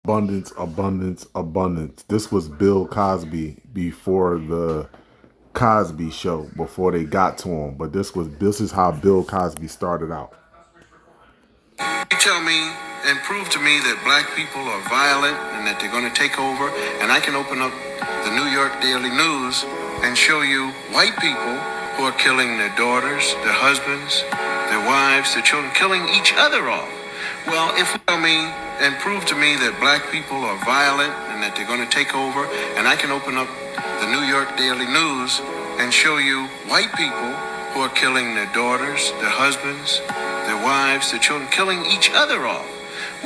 Abundance, abundance, abundance. This was Bill Cosby before the Cosby show, before they got to him. But this is how Bill Cosby started out. You tell me and prove to me that black people are violent and that they're going to take over, and I can open up the New York Daily News and show you white people who are killing their daughters, their husbands, their wives, their children, killing each other off. Well, if you tell me and prove to me that black people are violent and that they're going to take over, and I can open up the New York Daily News and show you white people who are killing their daughters, their husbands, their wives, their children, killing each other off.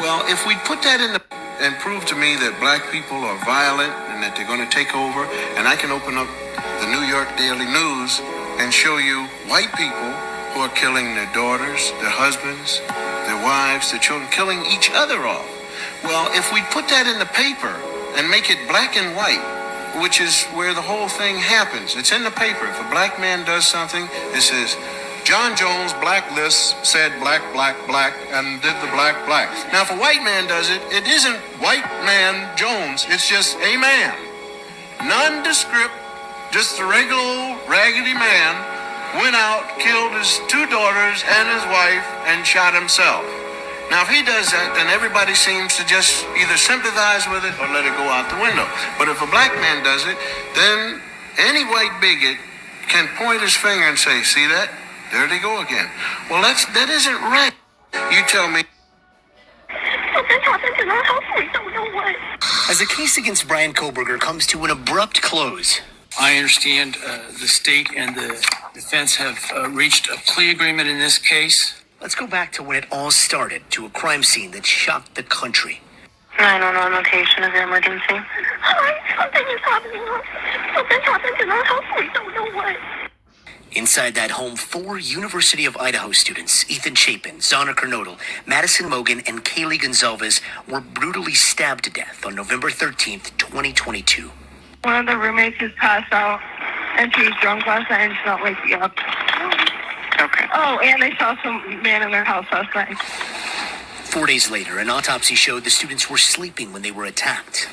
Well, if we put that in the and prove to me that black people are violent and that they're going to take over, and I can open up the New York Daily News and show you white people who are killing their daughters, their husbands, their wives, their children, killing each other off. Well, if we put that in the paper and make it black and white, which is where the whole thing happens. It's in the paper. If a black man does something, it says, John Jones blacklist said black, black, black, and did the black, black. Now, if a white man does it, it isn't white man Jones. It's just a man. Nondescript, just a regular old raggedy man went out, killed his two daughters and his wife, and shot himself. Now, if he does that, then everybody seems to just either sympathize with it or let it go out the window. But if a black man does it, then any white bigot can point his finger and say, see that? There they go again. Well, that isn't right. You tell me. Something happened in our house. We don't know what. As the case against Bryan Kohberger comes to an abrupt close. I understand the state and the defense have reached a plea agreement in this case. Let's go back to when it all started, to a crime scene that shocked the country. 911 location of your emergency. Something is happening. Something happened in our house. We don't know what. Inside that home, 4 University of Idaho students, Ethan Chapin, Zana Kernodle, Madison Mogan, and Kaylee Gonzalez, were brutally stabbed to death on November 13th, 2022. One of the roommates is passed out, and she was drunk last night and she's not waking up. Okay. Oh, and they saw some man in their house last night. 4 days later, an autopsy showed the students were sleeping when they were attacked.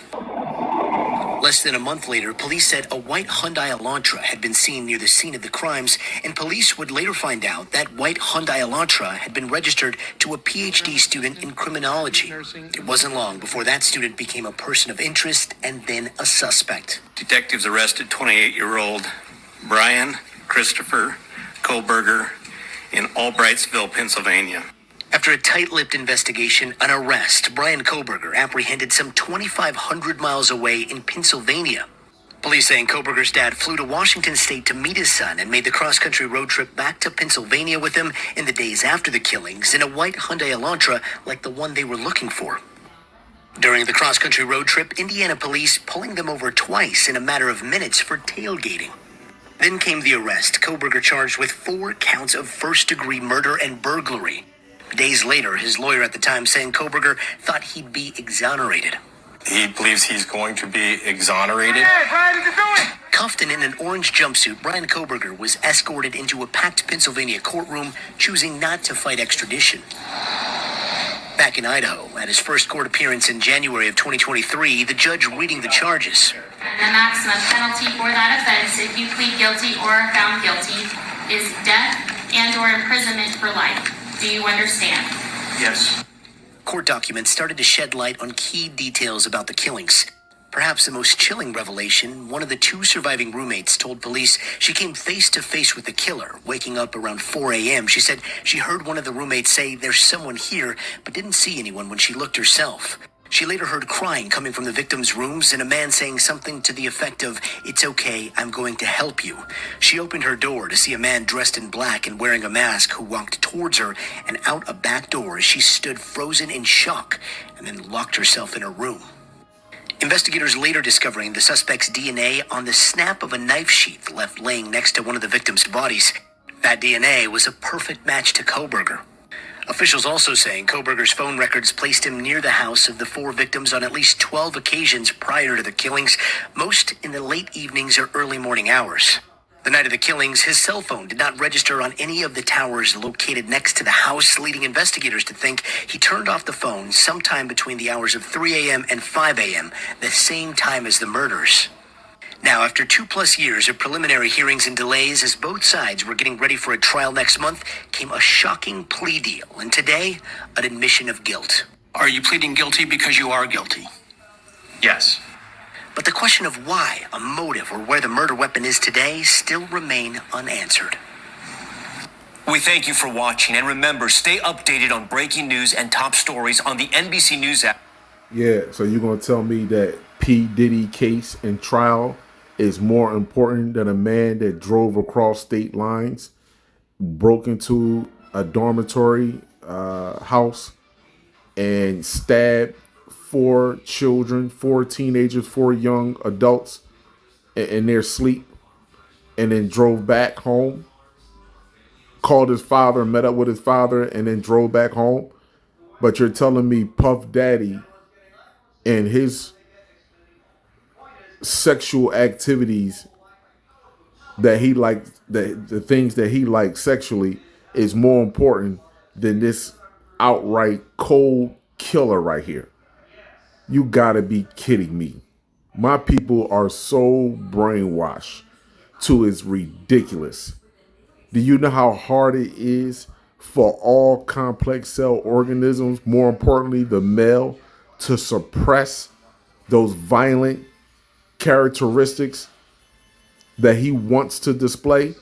Less than a month later, police said a white Hyundai Elantra had been seen near the scene of the crimes, and police would later find out that white Hyundai Elantra had been registered to a PhD student in criminology. It wasn't long before that student became a person of interest and then a suspect. Detectives arrested 28-year-old Bryan Christopher Kohberger in Albrightsville, Pennsylvania. After a tight-lipped investigation, an arrest, Bryan Kohberger apprehended some 2,500 miles away in Pennsylvania. Police saying Kohberger's dad flew to Washington State to meet his son and made the cross-country road trip back to Pennsylvania with him in the days after the killings in a white Hyundai Elantra like the one they were looking for. During the cross-country road trip, Indiana police pulling them over twice in a matter of minutes for tailgating. Then came the arrest, Kohberger charged with 4 counts of first-degree murder and burglary. Days later, his lawyer at the time saying Kohberger thought he'd be exonerated. He believes he's going to be exonerated. Hey, Brian, what are you doing? Cuffed and in an orange jumpsuit, Bryan Kohberger was escorted into a packed Pennsylvania courtroom, choosing not to fight extradition. Back in Idaho, at his first court appearance in January of 2023, the judge reading the charges. The maximum penalty for that offense, if you plead guilty or are found guilty, is death and or imprisonment for life. Do you understand? Yes. Court documents started to shed light on key details about the killings. Perhaps the most chilling revelation, one of the 2 surviving roommates told police she came face to face with the killer. Waking up around 4 a.m., she said she heard one of the roommates say there's someone here, but didn't see anyone when she looked herself. She later heard crying coming from the victims' rooms and a man saying something to the effect of, "It's okay, I'm going to help you." She opened her door to see a man dressed in black and wearing a mask who walked towards her and out a back door as she stood frozen in shock and then locked herself in her room. Investigators later discovering the suspect's DNA on the snap of a knife sheath left laying next to one of the victims' bodies. That DNA was a perfect match to Kohberger. Officials also saying Kohberger's phone records placed him near the house of the 4 victims on at least 12 occasions prior to the killings, most in the late evenings or early morning hours. The night of the killings, his cell phone did not register on any of the towers located next to the house, leading investigators to think he turned off the phone sometime between the hours of 3 a.m. and 5 a.m., the same time as the murders. Now, after 2+ years of preliminary hearings and delays, as both sides were getting ready for a trial next month, came a shocking plea deal, and today, an admission of guilt. Are you pleading guilty because you are guilty? Yes. But the question of why, a motive, or where the murder weapon is today still remain unanswered. We thank you for watching, and remember, stay updated on breaking news and top stories on the NBC News app. Yeah, so you're going to tell me that P. Diddy case and trial is more important than a man that drove across state lines, broke into a dormitory house, and stabbed 4 children, 4 teenagers, 4 young adults in their sleep, and then drove back home, called his father, met up with his father, and then drove back home? But you're telling me Puff Daddy and his sexual activities that he liked, the things that he liked sexually, is more important than this outright cold killer right here? You gotta be kidding me. My people are so brainwashed to it's ridiculous. Do you know how hard it is for all complex cell organisms, more importantly the male, to suppress those violent characteristics that he wants to display?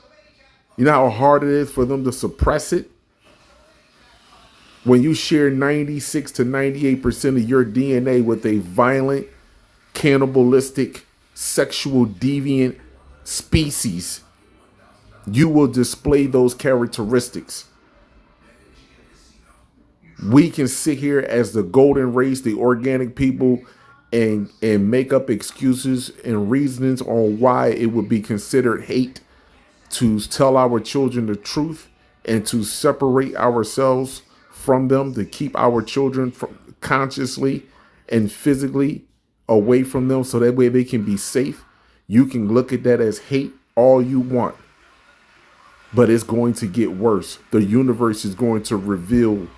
You know how hard it is for them to suppress it? When you share 96 to 98% of your DNA with a violent, cannibalistic, sexual deviant species, you will display those characteristics. We can sit here as the golden race, the organic people, and make up excuses and reasonings on why it would be considered hate to tell our children the truth and to separate ourselves from them, to keep our children from consciously and physically away from them so that way they can be safe. You can look at that as hate all you want, but it's going to get worse. The universe is going to reveal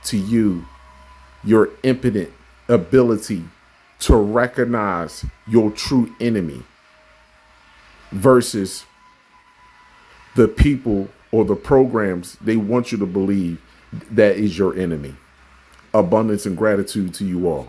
to you your impotent ability to recognize your true enemy versus the people or the programs they want you to believe that is your enemy. Abundance and gratitude to you all.